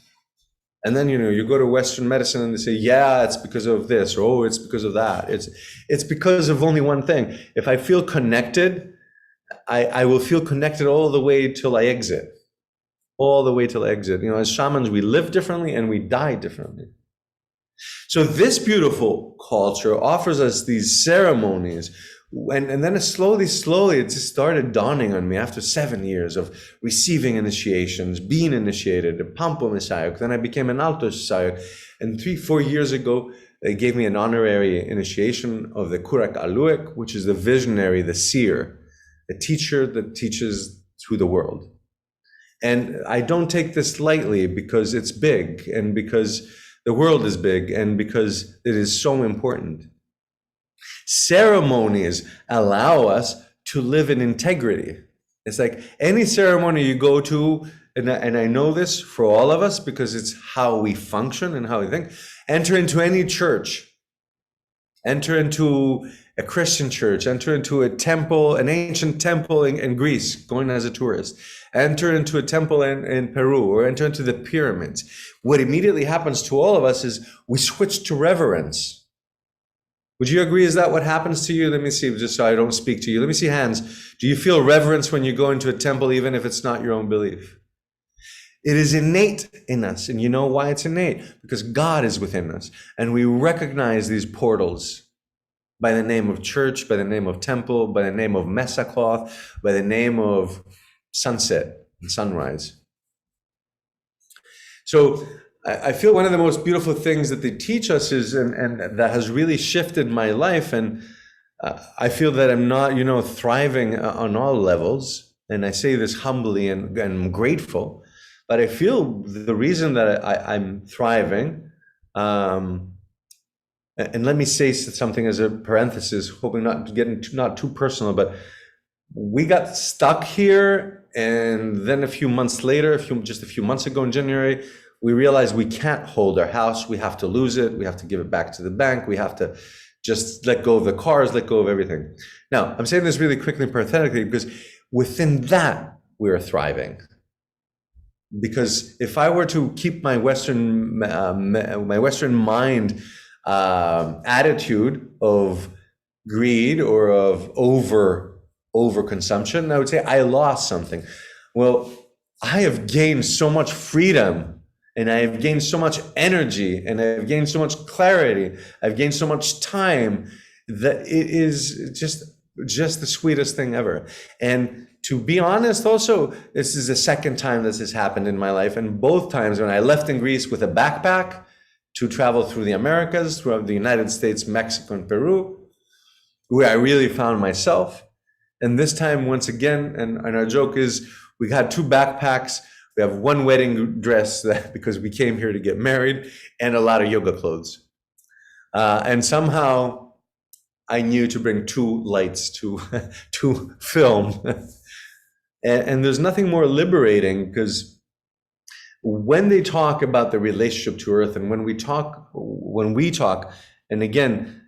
And then, you go to Western medicine and they say, yeah, it's because of this, or oh, it's because of that. It's because of only one thing. If I feel connected, I will feel connected all the way till I exit. All the way till I exit. As shamans, we live differently and we die differently. So this beautiful culture offers us these ceremonies. And then slowly, it just started dawning on me after 7 years of receiving initiations, being initiated, a Pampo Messiah. Then I became an Alto Messiah. And 3-4 years ago, they gave me an honorary initiation of the Kurak Aluek, which is the visionary, the seer, a teacher that teaches through the world. And I don't take this lightly, because it's big, and because the world is big, and because it is so important. Ceremonies allow us to live in integrity. It's like any ceremony you go to, and I know this for all of us because it's how we function and how we think. Enter into any church. Enter into a Christian church, enter into a temple, an ancient temple in Greece, going as a tourist, enter into a temple in Peru, or enter into the pyramids. What immediately happens to all of us is we switch to reverence. Would you agree? Is that what happens to you? Let me see, just so I don't speak to you. Let me see hands. Do you feel reverence when you go into a temple, even if it's not your own belief? It is innate in us. And you know why it's innate? Because God is within us. And we recognize these portals by the name of church, by the name of temple, by the name of mesa cloth, by the name of sunset and sunrise. So I feel one of the most beautiful things that they teach us is, and that has really shifted my life, and I feel that I'm not, thriving on all levels, and I say this humbly and I'm grateful, but I feel the reason that I'm thriving, and let me say something as a parenthesis, hoping not to get not too personal, but we got stuck here, and then a few months later, just a few months ago in January, we realized we can't hold our house. We have to lose it. We have to give it back to the bank. We have to just let go of the cars, let go of everything. Now, I'm saying this really quickly and parenthetically because within that, we are thriving. Because if I were to keep my Western mind attitude of greed or of overconsumption, I would say I lost something. Well, I have gained so much freedom, and I have gained so much energy, and I've gained so much clarity. I've gained so much time that it is just the sweetest thing ever. And to be honest, also, this is the second time this has happened in my life. And both times when I left in Greece with a backpack to travel through the Americas, throughout the United States, Mexico, and Peru, where I really found myself. And this time, once again, and our joke is, we had two backpacks. We have one wedding dress because we came here to get married, and a lot of yoga clothes. And somehow I knew to bring two lights to film. And there's nothing more liberating, because when they talk about the relationship to Earth, and when we talk, and again,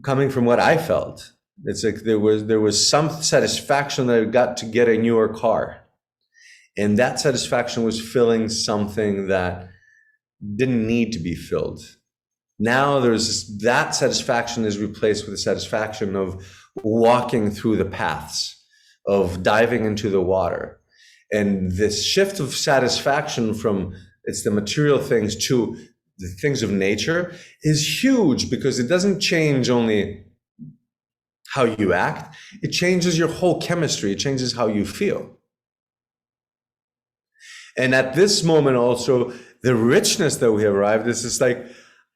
coming from what I felt, it's like there was some satisfaction that I got to get a newer car. And that satisfaction was filling something that didn't need to be filled. Now that satisfaction is replaced with the satisfaction of walking through the paths, of diving into the water. And this shift of satisfaction from it's the material things to the things of nature is huge, because it doesn't change only how you act, it changes your whole chemistry, it changes how you feel. And at this moment also, the richness that we have arrived, this is like,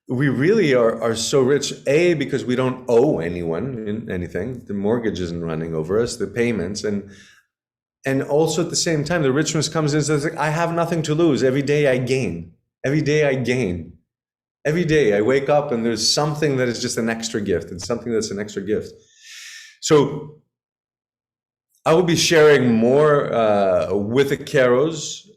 we really are so rich, A, because we don't owe anyone anything. The mortgage isn't running over us, the payments. And also at the same time, the richness comes in, so it's like, I have nothing to lose. Every day I gain. Every day I gain. Every day I wake up and there's something that is just an extra gift, and something that's an extra gift. So I will be sharing more with the Keros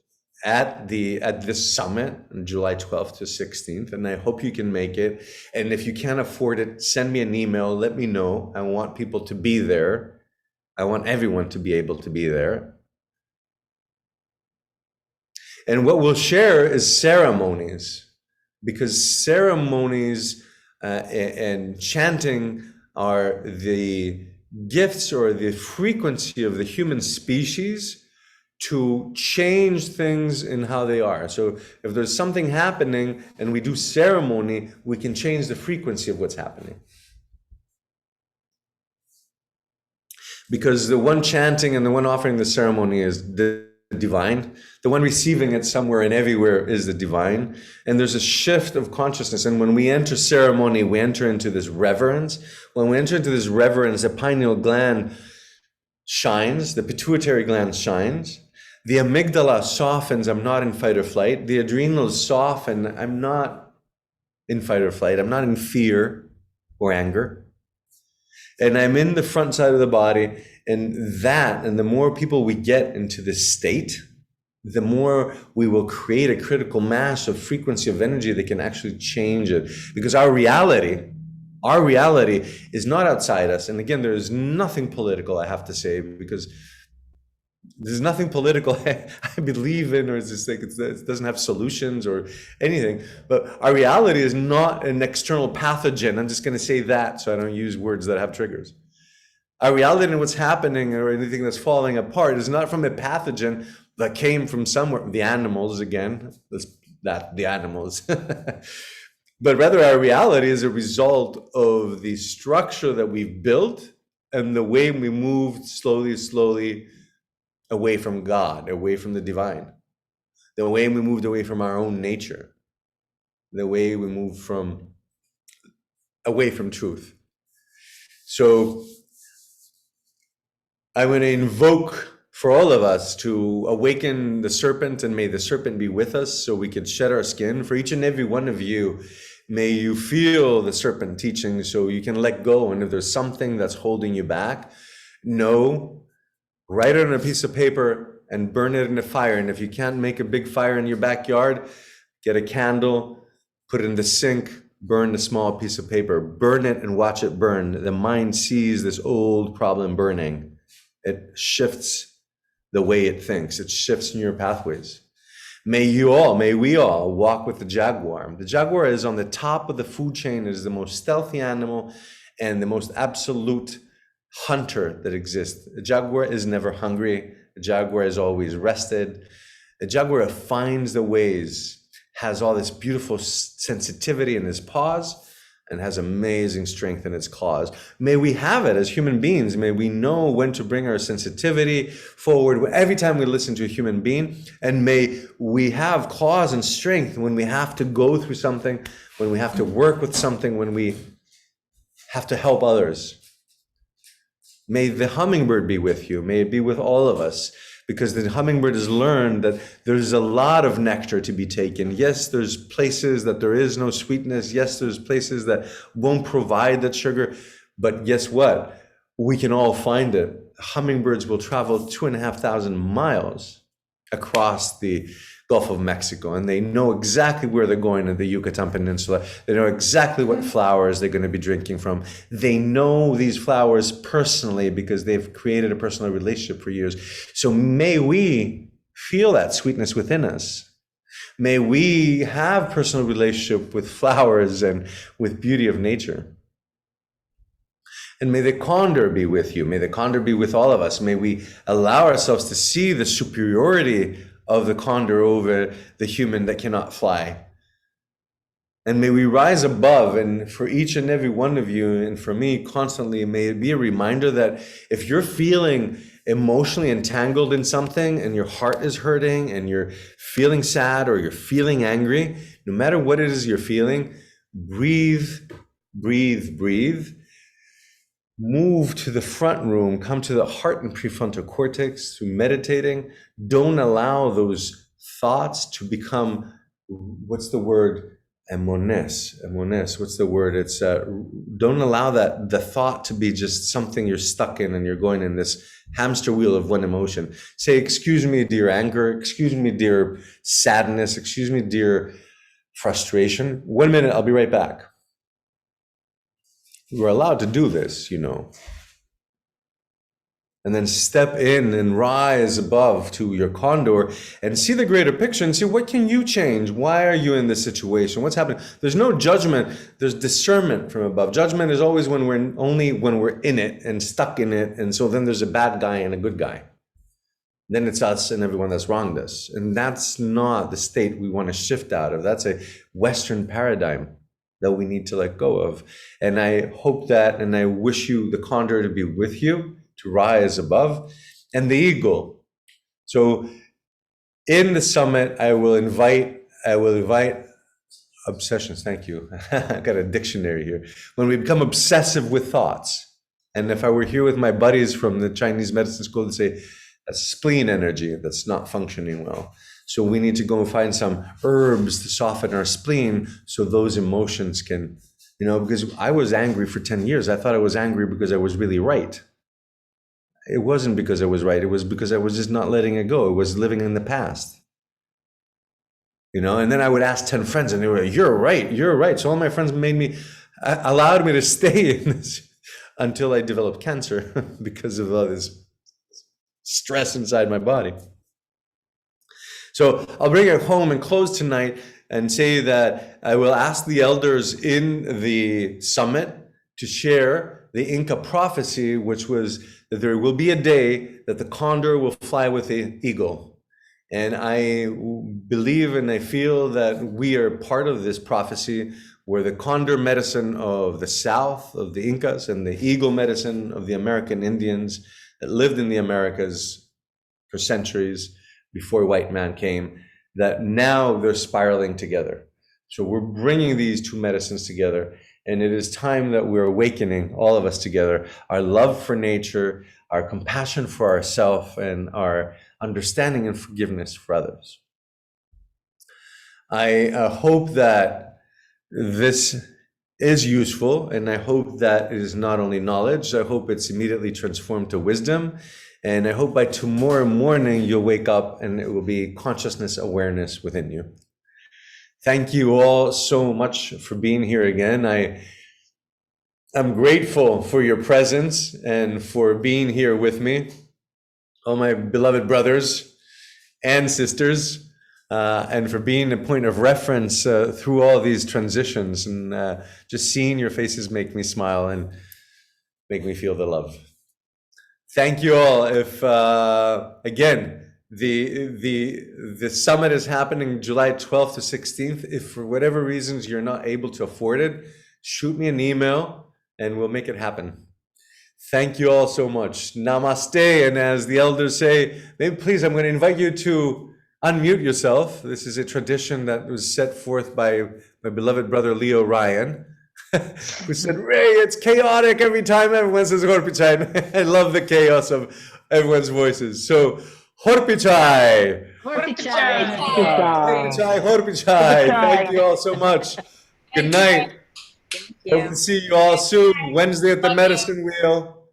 at this summit on July 12th to 16th, and I hope you can make it. And if you can't afford it, send me an email, let me know. I want people to be there. I want everyone to be able to be there. And what we'll share is ceremonies, because ceremonies and chanting are the gifts or the frequency of the human species to change things in how they are. So if there's something happening and we do ceremony, we can change the frequency of what's happening. Because the one chanting and the one offering the ceremony is the divine. The one receiving it somewhere and everywhere is the divine. And there's a shift of consciousness. And when we enter ceremony, we enter into this reverence. When we enter into this reverence, the pineal gland shines, the pituitary gland shines. The amygdala softens, I'm not in fight or flight. The adrenals soften, I'm not in fight or flight. I'm not in fear or anger. And I'm in the front side of the body. And the more people we get into this state, the more we will create a critical mass of frequency of energy that can actually change it. Because our reality is not outside us. And again, there is nothing political, I have to say, because There's nothing political I believe in, or it's just like it doesn't have solutions or anything. But our reality is not an external pathogen. I'm just going to say that so I don't use words that have triggers. Our reality and what's happening or anything that's falling apart is not from a pathogen that came from somewhere. The animals, again, the animals. But rather, our reality is a result of the structure that we've built and the way we moved slowly away from God, away from the divine, the way we moved away from our own nature, the way we moved away from truth. So I'm going to invoke for all of us to awaken the serpent, and may the serpent be with us so we can shed our skin. For each and every one of you, may you feel the serpent teaching so you can let go. And if there's something that's holding you back, write it on a piece of paper and burn it in a fire. And if you can't make a big fire in your backyard, get a candle, put it in the sink, burn the small piece of paper, burn it and watch it burn. The mind sees this old problem burning. It shifts the way it thinks. It shifts in your pathways. May we all walk with the jaguar. The jaguar is on the top of the food chain. It is the most stealthy animal and the most absolute hunter that exists. A jaguar is never hungry. A jaguar is always rested. A jaguar finds the ways, has all this beautiful sensitivity in his paws, and has amazing strength in its claws. May we have it as human beings. May we know when to bring our sensitivity forward every time we listen to a human being. And may we have claws and strength when we have to go through something, when we have to work with something, when we have to help others. May the hummingbird be with you. May it be with all of us, because the hummingbird has learned that there's a lot of nectar to be taken. Yes, there's places that there is no sweetness. Yes, there's places that won't provide that sugar. But guess what? We can all find it. Hummingbirds will travel 2,500 miles across the Gulf of Mexico, and they know exactly where they're going in the Yucatan Peninsula. They know exactly what flowers they're going to be drinking from. They know these flowers personally because they've created a personal relationship for years. So may we feel that sweetness within us. May we have personal relationship with flowers and with beauty of nature. And may the condor be with you. May the condor be with all of us. May we allow ourselves to see the superiority of the condor over the human that cannot fly. And may we rise above, and for each and every one of you, and for me constantly, may it be a reminder that if you're feeling emotionally entangled in something and your heart is hurting and you're feeling sad or you're feeling angry, no matter what it is you're feeling, breathe, breathe, breathe. Move to the front room, come to the heart and prefrontal cortex through meditating. Don't allow those thoughts to become, what's the word? Emones. What's the word? It's don't allow the thought to be just something you're stuck in and you're going in this hamster wheel of one emotion. Say, excuse me, dear anger. Excuse me, dear sadness. Excuse me, dear frustration. 1 minute, I'll be right back. We're allowed to do this, and then step in and rise above to your condor and see the greater picture and see, what can you change? Why are you in this situation? What's happening? There's no judgment. There's discernment from above. Judgment is always when we're in it and stuck in it. And so then there's a bad guy and a good guy. Then it's us and everyone that's wronged us. And that's not the state we want to shift out of. That's a Western paradigm that we need to let go of. And I hope that, and I wish you the condor to be with you, to rise above, and the eagle. So in the summit, I will invite obsessions. Thank you. I got a dictionary here. When we become obsessive with thoughts, and if I were here with my buddies from the Chinese medicine school, they'd say that's spleen energy that's not functioning well. So we need to go and find some herbs to soften our spleen so those emotions can, because I was angry for 10 years. I thought I was angry because I was really right. It wasn't because I was right. It was because I was just not letting it go. It was living in the past. And then I would ask 10 friends and they were like, you're right. So all my friends allowed me to stay in this until I developed cancer because of all this stress inside my body. So I'll bring it home and close tonight and say that I will ask the elders in the summit to share the Inca prophecy, which was that there will be a day that the condor will fly with the eagle. And I believe and I feel that we are part of this prophecy, where the condor medicine of the South, of the Incas, and the eagle medicine of the American Indians that lived in the Americas for centuries before white man came, that now they're spiraling together. So we're bringing these two medicines together, and it is time that we're awakening, all of us together, our love for nature, our compassion for ourselves, and our understanding and forgiveness for others. I hope that this is useful, and I hope that it is not only knowledge, I hope it's immediately transformed to wisdom, and I hope by tomorrow morning you'll wake up and it will be consciousness awareness within you. Thank you all so much for being here again. I'm grateful for your presence and for being here with me, all my beloved brothers and sisters, and for being a point of reference through all these transitions. And just seeing your faces make me smile and make me feel the love. Thank you all. If again, the summit is happening July 12th to 16th. If for whatever reasons you're not able to afford it, shoot me an email and we'll make it happen. Thank you all so much. Namaste. And as the elders say, maybe please, I'm going to invite you to unmute yourself. This is a tradition that was set forth by my beloved brother Leo Ryan, who said, Ray, it's chaotic every time everyone says Horpichai. I love the chaos of everyone's voices. So, Horpichai. Horpichai. Horpichai, Horpichai. Thank you all so much. Good night. Hope to see you all soon. Wednesday at the medicine wheel.